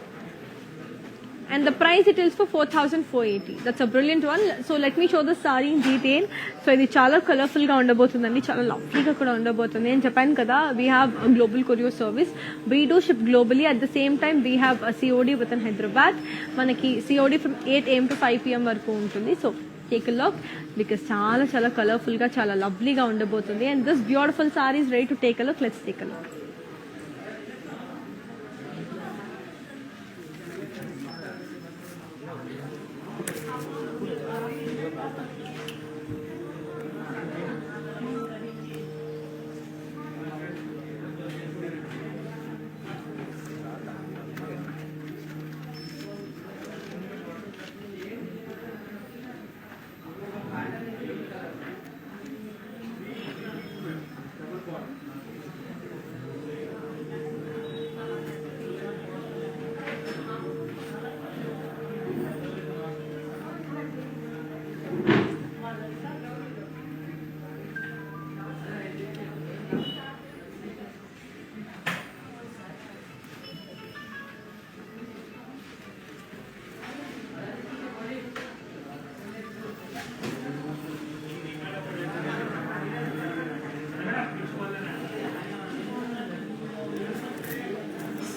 and the price it is for 4,480. That's a brilliant one. So let me show the saree in detail. So ఇది చాలా colourful గా ఉండబోతుందండి, చాలా లవ్లీగా కూడా ఉండబోతుంది. నేను చెప్పాను కదా, we have a global courier service. We do ship globally. At the same time we have a COD within Hyderabad. మనకి COD from 8 AM to 5 PM వరకు ఉంటుంది. So take a look because చాలా చాలా కలర్ఫుల్ గా చాలా లవ్లీగా ఉండబోతుంది. And this beautiful saree is ready to take a look. Let's take a look.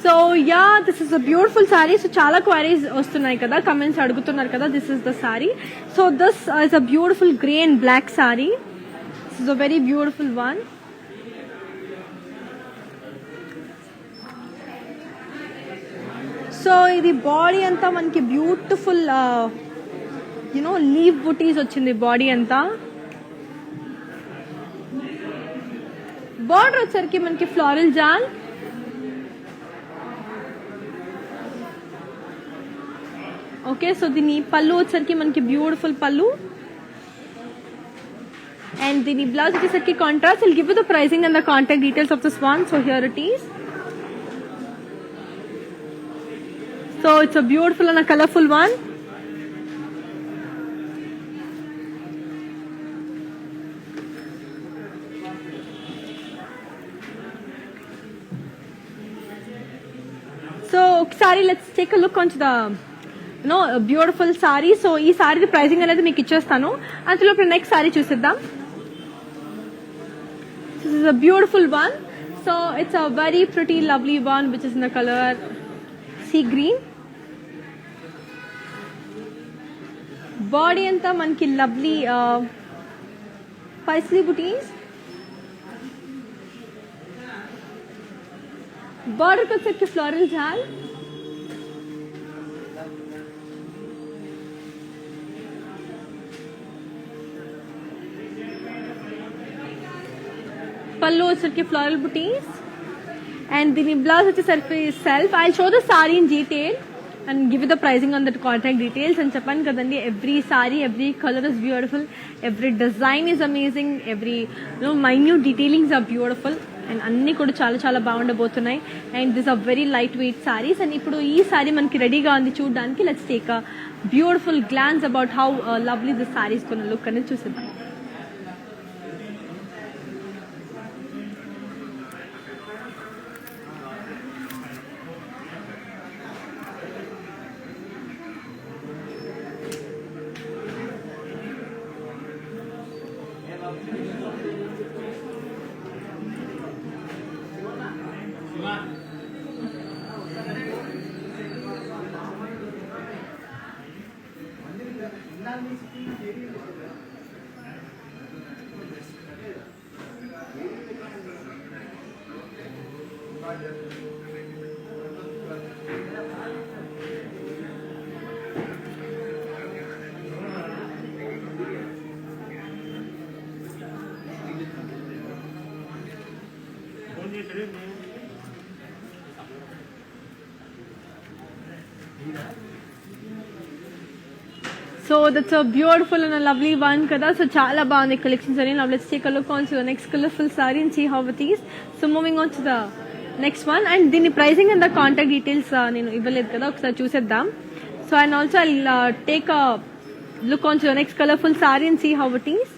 So yeah this is a beautiful sari. So చాలా queries వస్తున్నాయి కదా, కమెంట్స్ అడుగుతున్నారు కదా. This is the sari. So this is a beautiful grey and black sari. This is a very beautiful one. So ఇది body అంతా మనకి beautiful you know leave బుటీస్ వచ్చింది body అంతా. బార్డర్ వచ్చరికి మనకి ఫ్లోరల్ జాల్. ఓకే, సో దీని పళ్ళు వచ్చరికి మనకి బ్యూటిఫుల్ పళ్ళు. అండ్ దీని బ్లౌజ్ వచ్చేసరికి contrast. Will give you the pricing and the contact details of this one. So here it is. So it's a beautiful and a colorful one. So sorry, let's take a look onto the a beautiful saree. So ee saree the pricing anedi meeku ichchestanu. Antulo ఇప్పుడు next saree చూసేద్దాం. This is a beautiful one. So it's a very pretty lovely one which is in the color sea green. Body అంతా మనకి lovely Paisley బుటీస్. బార్డర్కి వచ్చేసరికి floral జాల్. పళ్ళు వచ్చేసరికి floral buttis. And దీని బ్లౌజ్ వచ్చేసరికి self. I show the sorry in detail and give you the pricing on the contact details. And చెప్పాను కదండి, every saree, every color is beautiful, every design is amazing, every minute detailings are beautiful, and అన్ని కూడా చాలా చాలా బాగుండబోతున్నాయి. And this are very light weight saris. And ఇప్పుడు ఈ సారీ మనకి రెడీగా ఉంది చూడడానికి. Let's take a beautiful glance about how lovely this saris కొన్న లుక్ అనేది చూసేద్దాం. So that's a beautiful and a lovely one kada. So chala bagundi collections ani. Now let's take a look on to the next colorful saree and see how it is. So moving on to the next one, and dini pricing and the contact details nenu ivvaled kada, okasari chuseddam. So and also I'll take a look on to the next colorful saree and see how it is.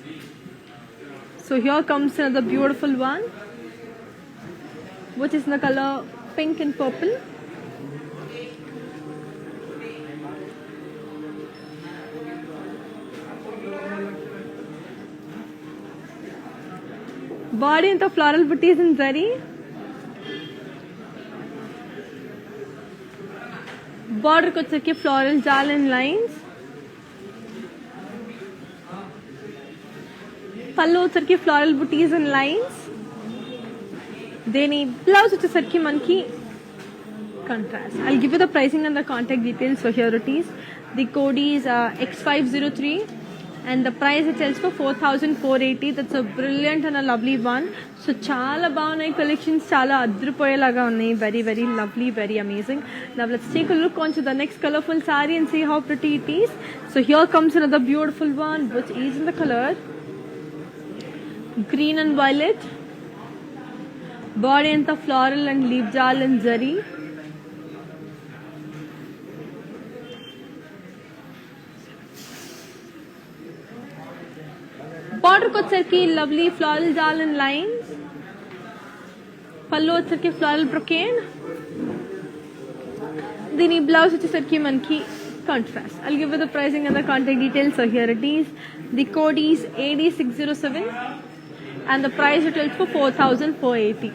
So here comes another beautiful one, which is in the color pink and purple. Body into floral booties in zari. Border ko chaki floral jal and lines. Pallu chaki floral booties and lines. Then blouse chaki manki contrast. I'll give you the pricing and the contact details for here it is. The code is X503. And the price it tells for 4,480. That's a brilliant and a lovely one. So chala bagunnai collections, chala adrupoyelaga unnai. Very very lovely, very amazing. Now let's take a look onto the next colorful saree and see how pretty it is. So here comes another beautiful one, which is in the color green and violet. Body and the floral and leaf jal and zari. Border ko వచ్చరికి lovely floral jal and lines. పళ్ళు వచ్చరికి floral brocade. దీని blouse వచ్చేసరికి మనకి contrast. I'll give you the pricing and the contact details. So here it is. The code is AD607 and the price it tells for 4,480.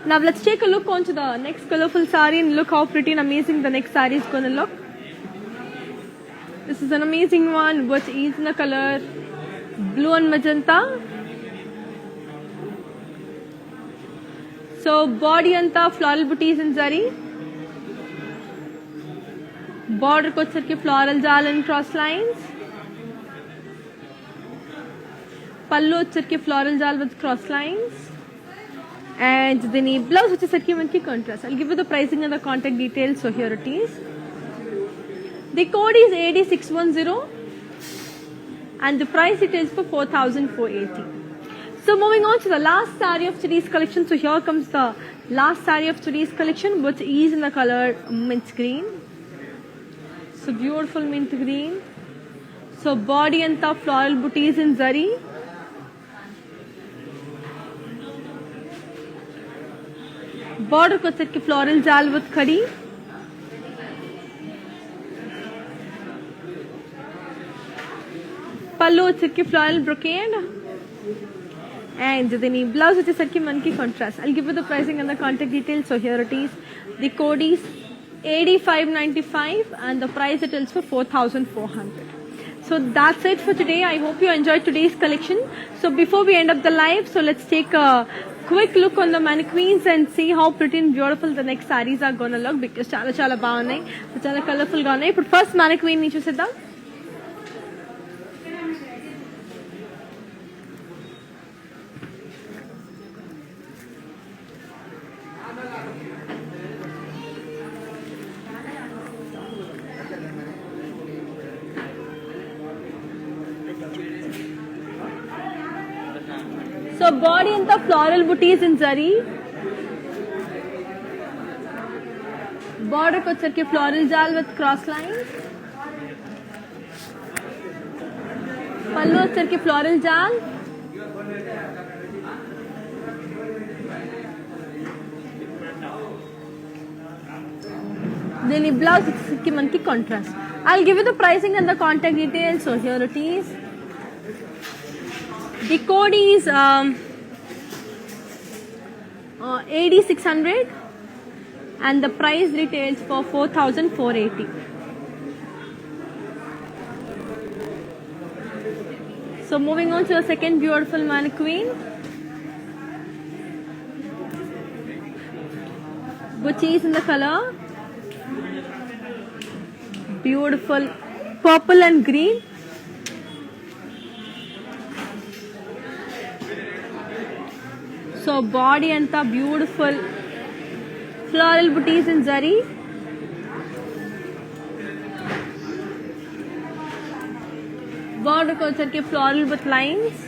Now let's take a look onto the next colorful saree and look how pretty and amazing the next saree is going to look. This is an amazing one which is in the color blue and magenta. So body anta floral booties in zari. Border ko వచ్చరికి floral jal and cross lines. Pallu వచ్చరికి floral jal with cross lines. And then blouse వచ్చేసరికి మనకి contrast. I'll give you the pricing and the contact details. So here it is. The code is AD610 and the price details for 4,480. So moving on to the last saree of today's collection. So here comes the last saree of today's collection, which is in the color mint green. So beautiful mint green. So body and top floral booties in zari. Border ko ki floral jal with khadi. Pallu వచ్చరికి floral brocade. And then blouse వచ్చేసరికి మనకి contrast. I'll give you the pricing and the contact details. So here it is. The code is AD595 and the price it is for 4,400. So that's it for today. I hope you enjoyed today's collection. So before we end up the live, so let's take a quick look on the mannequins and see how pretty and beautiful the next sarees are gonna look, because చాలా బాగున్నాయి, చాలా colourful గా ఉన్నాయి. ఇప్పుడు first mannequin ని చూసేద్దాం. So body and the floral booties in zari. Border ko వచ్చరికి floral jal with cross lines. Pallu వచ్చరికి floral jal. Then the blouse వచ్చరికి మనకి contrast. I'll give you the pricing and the contact details. So here it is. The code is AD600 and the price retails for 4,480. So moving on to the second beautiful mannequin, which is in the color beautiful purple and green. So body and the beautiful floral booties in zari. Border ko వచ్చరికి floral with lines.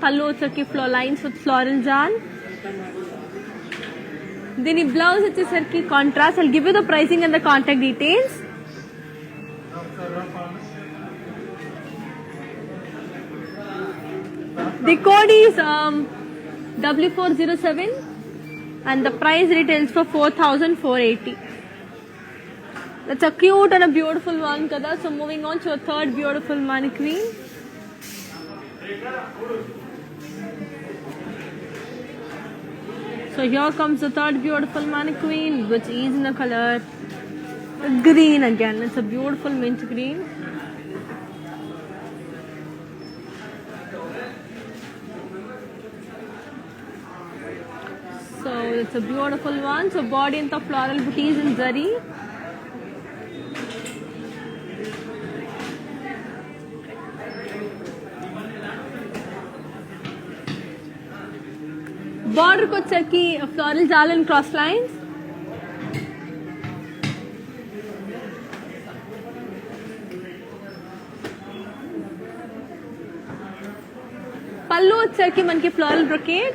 Pallu వచ్చరికి lines with floral jal. Then the blouse వచ్చేసరికి contrast. I'll give you the pricing and the contact details. The code is W407 and the price retails for 4,480. That's a cute and a beautiful one, kada. So moving on to a third beautiful mannequin. So here comes the third beautiful mannequin, which is in the color green again. It's a beautiful mint green. So it's a beautiful one. So body and the floral booties in zari. Border ko వచ్చరికి floral jal and cross lines. Pallu వచ్చరికి మనకి floral brocade.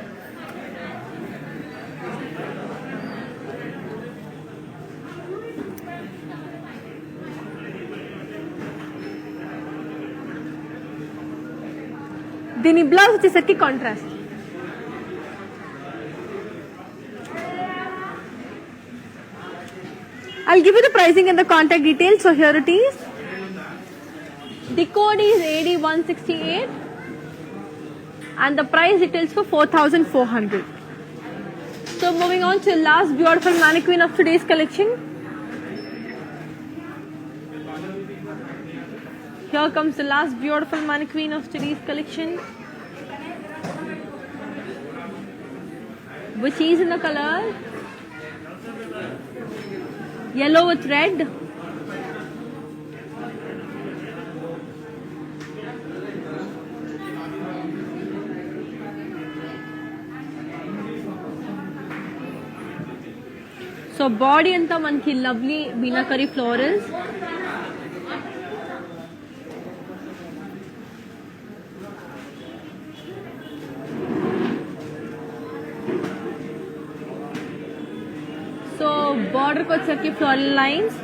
దీని blouse వచ్చేసరికి contrast. I'll give you the pricing and the contact details. So here it is. The code is AD168 and the price retails for 4,400. So moving on to the last beautiful mannequin of today's collection. Here comes the last beautiful mannequin of today's collection, which is in the color yellow with red. So body anta manki lovely meenakari florals. So border ko వచ్చేసరికి floral lines.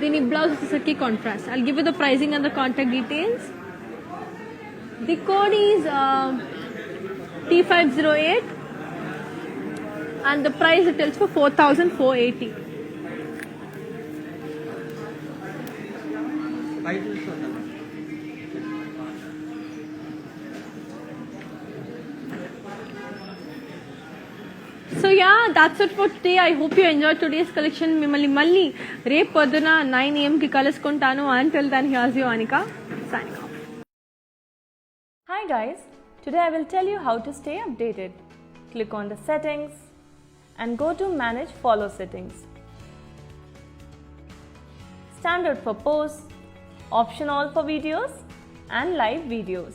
దీని blouse వచ్చేసరికి contrast. I'll give you the pricing and the contact details. The code is T508 and the price retails for 4,480. So yeah, that's it for today. I hope you enjoyed today's collection. మిమ్మల్ని మళ్ళీ రేపు పొద్దున 9 AM కి కలుసుకుంటాను. Until then, here's you, Anika, signing off. Hi guys, today I will tell you how to stay updated. Click on the settings and go to manage follow settings. Standard for posts, option all for videos and live videos.